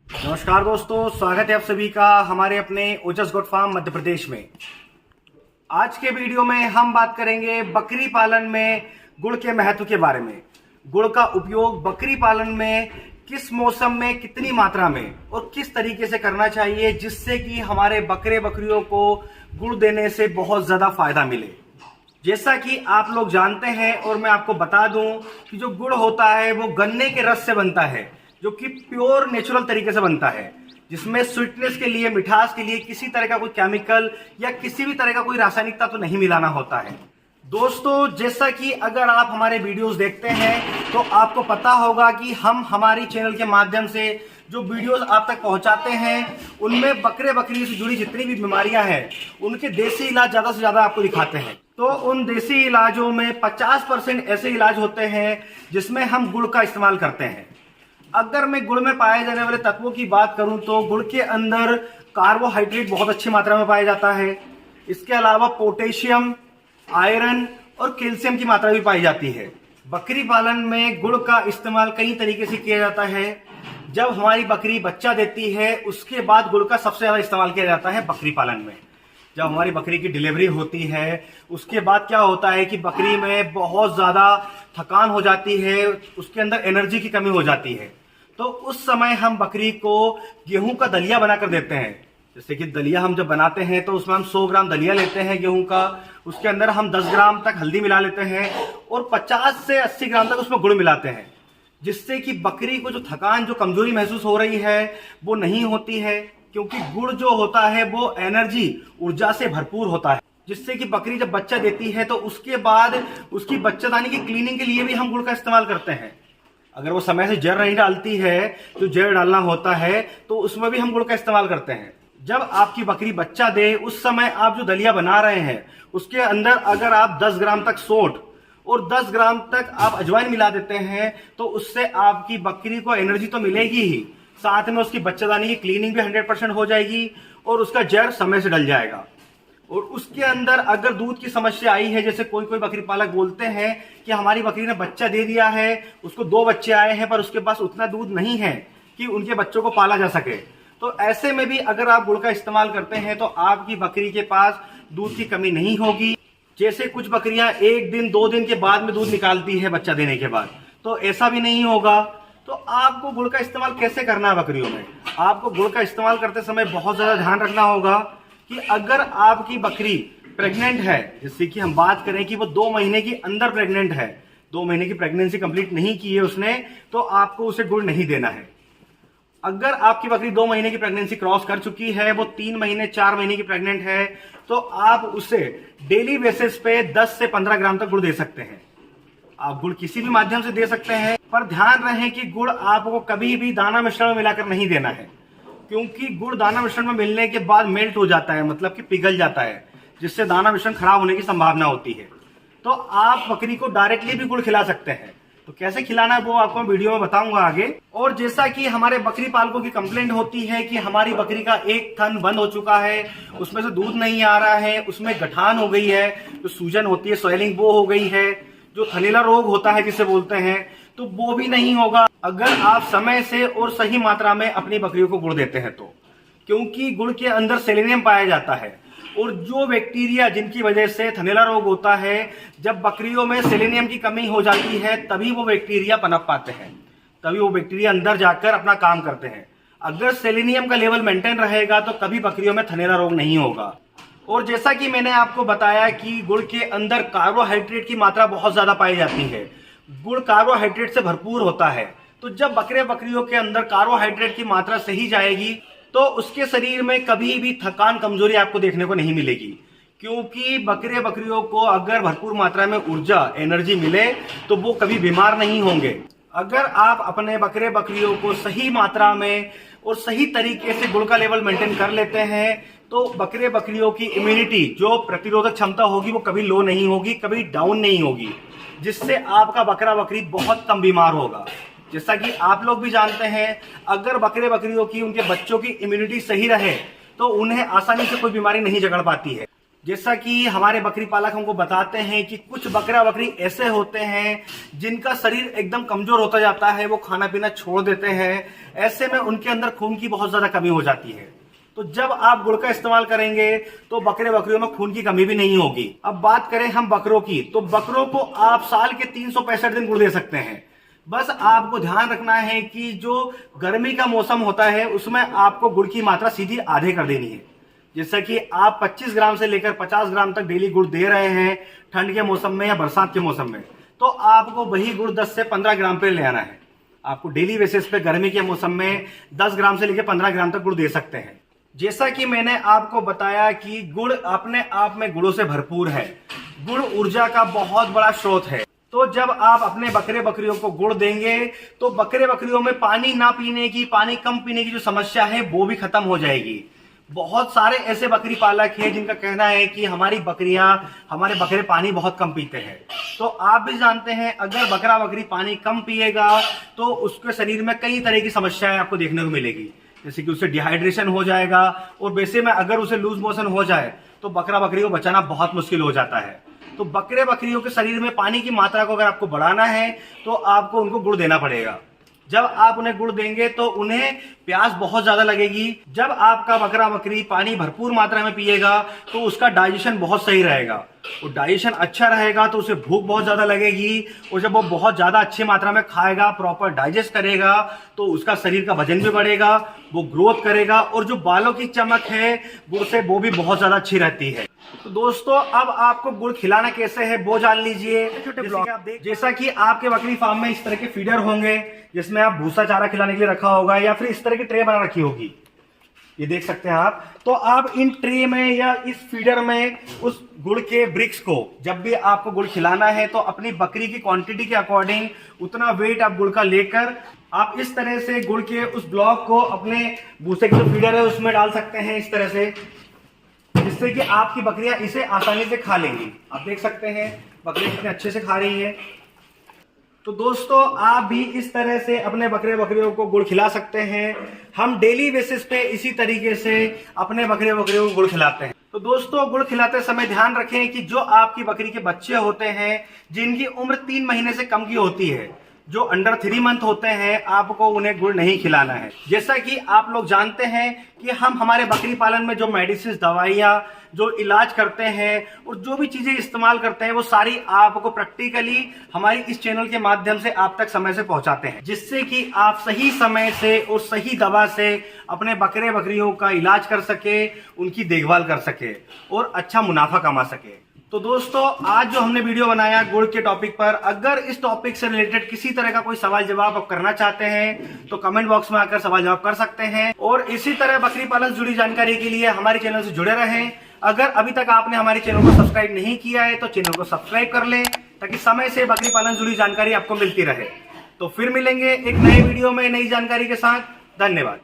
नमस्कार दोस्तों, स्वागत है आप सभी का हमारे अपने ओजस गोट फार्म मध्य प्रदेश में। आज के वीडियो में हम बात करेंगे बकरी पालन में गुड़ के महत्व के बारे में। गुड़ का उपयोग बकरी पालन में किस मौसम में, कितनी मात्रा में और किस तरीके से करना चाहिए जिससे कि हमारे बकरे बकरियों को गुड़ देने से बहुत ज्यादा फायदा मिले। जैसा कि आप लोग जानते हैं और मैं आपको बता दूं कि जो गुड़ होता है वो गन्ने के रस से बनता है, जो कि प्योर नेचुरल तरीके से बनता है, जिसमें स्वीटनेस के लिए, मिठास के लिए किसी तरह का कोई केमिकल या किसी भी तरह का कोई रासायनिकता तो नहीं मिलाना होता है। दोस्तों, जैसा कि अगर आप हमारे वीडियोस देखते हैं तो आपको पता होगा कि हम हमारी चैनल के माध्यम से जो वीडियोस आप तक पहुंचाते हैं उनमें बकरे बकरी से जुड़ी जितनी भी बीमारियां हैं उनके देसी इलाज ज्यादा से ज्यादा आपको दिखाते हैं। तो उन देसी इलाजों में 50% ऐसे इलाज होते हैं जिसमें हम गुड़ का इस्तेमाल करते हैं। अगर मैं गुड़ में पाए जाने वाले तत्वों की बात करूं तो गुड़ के अंदर कार्बोहाइड्रेट बहुत अच्छी मात्रा में पाया जाता है। इसके अलावा पोटेशियम, आयरन और कैल्शियम की मात्रा भी पाई जाती है। बकरी पालन में गुड़ का इस्तेमाल कई तरीके से किया जाता है। जब हमारी बकरी बच्चा देती है उसके बाद गुड़ का सबसे ज्यादा इस्तेमाल किया जाता है बकरी पालन में। जब हमारी बकरी की डिलीवरी होती है उसके बाद क्या होता है कि बकरी में बहुत ज्यादा थकान हो जाती है, उसके अंदर एनर्जी की कमी हो जाती है। तो उस समय हम बकरी को गेहूं का दलिया बनाकर देते हैं। जैसे कि दलिया हम जब बनाते हैं तो उसमें हम 100 ग्राम दलिया लेते हैं गेहूं का, उसके अंदर हम 10 ग्राम तक हल्दी मिला लेते हैं और 50 से 80 ग्राम तक उसमें गुड़ मिलाते हैं, जिससे कि बकरी को जो थकान, जो कमजोरी महसूस हो रही है वो नहीं होती है। क्योंकि गुड़ जो होता है वो एनर्जी, ऊर्जा से भरपूर होता है, जिससे कि बकरी जब बच्चा देती है तो उसके बाद उसकी बच्चादानी की क्लीनिंग के लिए भी हम गुड़ का इस्तेमाल करते हैं। अगर वो समय से जड़ नहीं डालती है, तो जड़ डालना होता है, तो उसमें भी हम गुड़ का इस्तेमाल करते हैं। जब आपकी बकरी बच्चा दे उस समय आप जो दलिया बना रहे हैं उसके अंदर अगर आप 10 ग्राम तक सोंठ और 10 ग्राम तक आप अजवाइन मिला देते हैं तो उससे आपकी बकरी को एनर्जी तो मिलेगी ही, साथ में उसकी बच्चादानी की क्लीनिंग भी 100% हो जाएगी और उसका जड़ समय से डल जाएगा। और उसके अंदर अगर दूध की समस्या आई है, जैसे कोई कोई बकरी पालक बोलते हैं कि हमारी बकरी ने बच्चा दे दिया है, उसको 2 बच्चे आए हैं पर उसके पास उतना दूध नहीं है कि उनके बच्चों को पाला जा सके, तो ऐसे में भी अगर आप गुड़ का इस्तेमाल करते हैं तो आपकी बकरी के पास दूध की कमी नहीं होगी। जैसे कुछ बकरियां 1 दिन 2 दिन के बाद में दूध निकालती है बच्चा देने के बाद, तो ऐसा भी नहीं होगा। तो आपको गुड़ का इस्तेमाल कैसे करना है बकरियों में? आपको गुड़ का इस्तेमाल करते समय बहुत ज्यादा ध्यान रखना होगा कि अगर आपकी बकरी प्रेग्नेंट है, जैसे कि हम बात करें कि वो 2 महीने की अंदर प्रेग्नेंट है, 2 महीने की प्रेगनेंसी कंप्लीट नहीं की है उसने, तो आपको उसे गुड़ नहीं देना है। अगर आपकी बकरी 2 महीने की प्रेगनेंसी क्रॉस कर चुकी है, वो 3 महीने 4 महीने की प्रेग्नेंट है, तो आप उसे डेली बेसिस पे 10 से 15 ग्राम तक गुड़ दे सकते हैं। आप गुड़ किसी भी माध्यम से दे सकते हैं, पर ध्यान रहे कि गुड़ आपको कभी भी दाना मिश्रण में मिलाकर नहीं देना है, क्योंकि गुड़ दाना मिश्रण में मिलने के बाद मेल्ट हो जाता है, मतलब कि पिघल जाता है, जिससे दाना मिश्रण खराब होने की संभावना होती है। तो आप बकरी को डायरेक्टली भी गुड़ खिला सकते हैं। तो कैसे खिलाना है वो आपको वीडियो में बताऊंगा आगे। और जैसा कि हमारे बकरी पालकों की कंप्लेंट होती है कि हमारी बकरी का एक थन बंद हो चुका है, उसमें से दूध नहीं आ रहा है, उसमें गठान हो गई है, जो सूजन होती है, स्वेलिंग वो हो गई है, जो थनीला रोग होता है जिसे बोलते हैं, तो वो भी नहीं होगा अगर आप समय से और सही मात्रा में अपनी बकरियों को गुड़ देते हैं तो। क्योंकि गुड़ के अंदर सेलेनियम पाया जाता है और जो बैक्टीरिया जिनकी वजह से थनीला रोग होता है, जब बकरियों में सेलेनियम की कमी हो जाती है तभी वो बैक्टीरिया पनप पाते हैं, तभी वो बैक्टीरिया अंदर जाकर अपना काम करते हैं। अगर सेलेनियम का लेवल मेंटेन रहेगा तो कभी बकरियों में थनीला रोग नहीं होगा। और जैसा कि मैंने आपको बताया कि गुड़ के अंदर कार्बोहाइड्रेट की मात्रा बहुत ज्यादा पाई जाती है, गुड़ कार्बोहाइड्रेट से भरपूर होता है, तो जब बकरे बकरियों के अंदर कार्बोहाइड्रेट की मात्रा सही जाएगी तो उसके शरीर में कभी भी थकान, कमजोरी आपको देखने को नहीं मिलेगी। क्योंकि बकरे बकरियों को अगर भरपूर मात्रा में ऊर्जा, एनर्जी मिले तो वो कभी बीमार नहीं होंगे। अगर आप अपने बकरे बकरियों को सही मात्रा में और सही तरीके से गुड़ का लेवल मेंटेन कर लेते हैं तो बकरे बकरियों की इम्यूनिटी, जो प्रतिरोधक क्षमता होगी, वो कभी लो नहीं होगी, कभी डाउन नहीं होगी, जिससे आपका बकरा बकरी बहुत कम बीमार होगा। जैसा कि आप लोग भी जानते हैं, अगर बकरे बकरियों की, उनके बच्चों की इम्यूनिटी सही रहे तो उन्हें आसानी से कोई बीमारी नहीं जकड़ पाती है। जैसा कि हमारे बकरी पालक हमको बताते हैं कि कुछ बकरा बकरी ऐसे होते हैं जिनका शरीर एकदम कमजोर होता जाता है, वो खाना पीना छोड़ देते हैं। ऐसे में उनके अंदर खून की बहुत ज्यादा कमी हो जाती है। तो जब आप गुड़ का इस्तेमाल करेंगे तो बकरे बकरियों में खून की कमी भी नहीं होगी। अब बात करें हम बकरों की, तो बकरों को आप साल के 365 दिन गुड़ दे सकते हैं। बस आपको ध्यान रखना है कि जो गर्मी का मौसम होता है उसमें आपको गुड़ की मात्रा सीधी आधे कर देनी है। जैसा कि आप 25 ग्राम से लेकर 50 ग्राम तक डेली गुड़ दे रहे हैं ठंड के मौसम में या बरसात के मौसम में, तो आपको वही गुड़ 10 से 15 ग्राम पे ले आना है। आपको डेली बेसिस पे गर्मी के मौसम में 10 ग्राम से लेकर 15 ग्राम तक गुड़ दे सकते हैं। जैसा कि मैंने आपको बताया कि गुड़ अपने आप में गुणों से भरपूर है। गुड़ ऊर्जा का बहुत बड़ा स्रोत है। तो जब आप अपने बकरे बकरियों को गुड़ देंगे तो बकरे बकरियों में पानी ना पीने की, पानी कम पीने की जो समस्या है वो भी खत्म हो जाएगी। बहुत सारे ऐसे बकरी पालक हैं जिनका कहना है कि हमारे बकरे पानी बहुत कम पीते हैं। तो आप भी जानते हैं अगर बकरा बकरी पानी कम पिएगा तो उसके शरीर में कई तरह की समस्याएं आपको देखने को मिलेगी। जैसे कि उसे डिहाइड्रेशन हो जाएगा, और वैसे में अगर उसे लूज मोशन हो जाए तो बकरा बकरी को बचाना बहुत मुश्किल हो जाता है। तो बकरे बकरियों के शरीर में पानी की मात्रा को अगर आपको बढ़ाना है तो आपको उनको गुड़ देना पड़ेगा। जब आप उन्हें गुड़ देंगे तो उन्हें प्यास बहुत ज्यादा लगेगी। जब आपका बकरा बकरी पानी भरपूर मात्रा में पिएगा तो उसका डाइजेशन बहुत सही रहेगा, और डाइजेशन अच्छा रहेगा तो उसे भूख बहुत ज्यादा लगेगी, और जब वो बहुत ज्यादा अच्छी मात्रा में खाएगा, प्रॉपर डाइजेस्ट करेगा, तो उसका शरीर का वजन भी बढ़ेगा, वो ग्रोथ करेगा, और जो बालों की चमक है गुड़ से वो भी बहुत ज्यादा अच्छी रहती है। तो दोस्तों अब आपको गुड़ खिलाना कैसे है वो जान लीजिए। जैसा कि आपके बकरी फार्म में इस तरह के फीडर होंगे जिसमें आप भूसा चारा खिलाने के लिए रखा होगा, या फिर इस तरह की ट्रे बना रखी होगी, ये देख सकते हैं आप। तो आप इन ट्रे में या इस फीडर में उस गुड़ के ब्रिक्स को, जब भी आपको गुड़ खिलाना है तो अपनी बकरी की क्वांटिटी के अकॉर्डिंग उतना वेट आप गुड़ का लेकर आप इस तरह से गुड़ के उस ब्लॉक को अपने भूसे की जो फीडर है उसमें डाल सकते हैं इस तरह से, जिससे कि आपकी बकरियां इसे आसानी से खा लेंगी। आप देख सकते हैं बकरियां कितने अच्छे से खा रही है। तो दोस्तों आप भी इस तरह से अपने बकरे बकरियों को गुड़ खिला सकते हैं। हम डेली बेसिस पे इसी तरीके से अपने बकरे बकरियों को गुड़ खिलाते हैं। तो दोस्तों गुड़ खिलाते समय ध्यान रखें कि जो आपकी बकरी के बच्चे होते हैं जिनकी उम्र 3 महीने से कम की होती है, जो अंडर 3 मंथ होते हैं, आपको उन्हें गुड़ नहीं खिलाना है। जैसा कि आप लोग जानते हैं कि हम हमारे बकरी पालन में जो मेडिसिन, दवाइयाँ, जो इलाज करते हैं और जो भी चीजें इस्तेमाल करते हैं वो सारी आपको प्रैक्टिकली हमारी इस चैनल के माध्यम से आप तक समय से पहुंचाते हैं, जिससे कि आप सही समय से और सही दवा से अपने बकरे बकरियों का इलाज कर सके, उनकी देखभाल कर सके और अच्छा मुनाफा कमा सके। तो दोस्तों आज जो हमने वीडियो बनाया गुड़ के टॉपिक पर, अगर इस टॉपिक से रिलेटेड किसी तरह का कोई सवाल जवाब आप करना चाहते हैं तो कमेंट बॉक्स में आकर सवाल जवाब कर सकते हैं। और इसी तरह बकरी पालन से जुड़ी जानकारी के लिए हमारे चैनल से जुड़े रहें। अगर अभी तक आपने हमारे चैनल को सब्सक्राइब नहीं किया है तो चैनल को सब्सक्राइब कर लें, ताकि समय से बकरी पालन से जुड़ी जानकारी आपको मिलती रहे। तो फिर मिलेंगे एक नए वीडियो में नई जानकारी के साथ। धन्यवाद।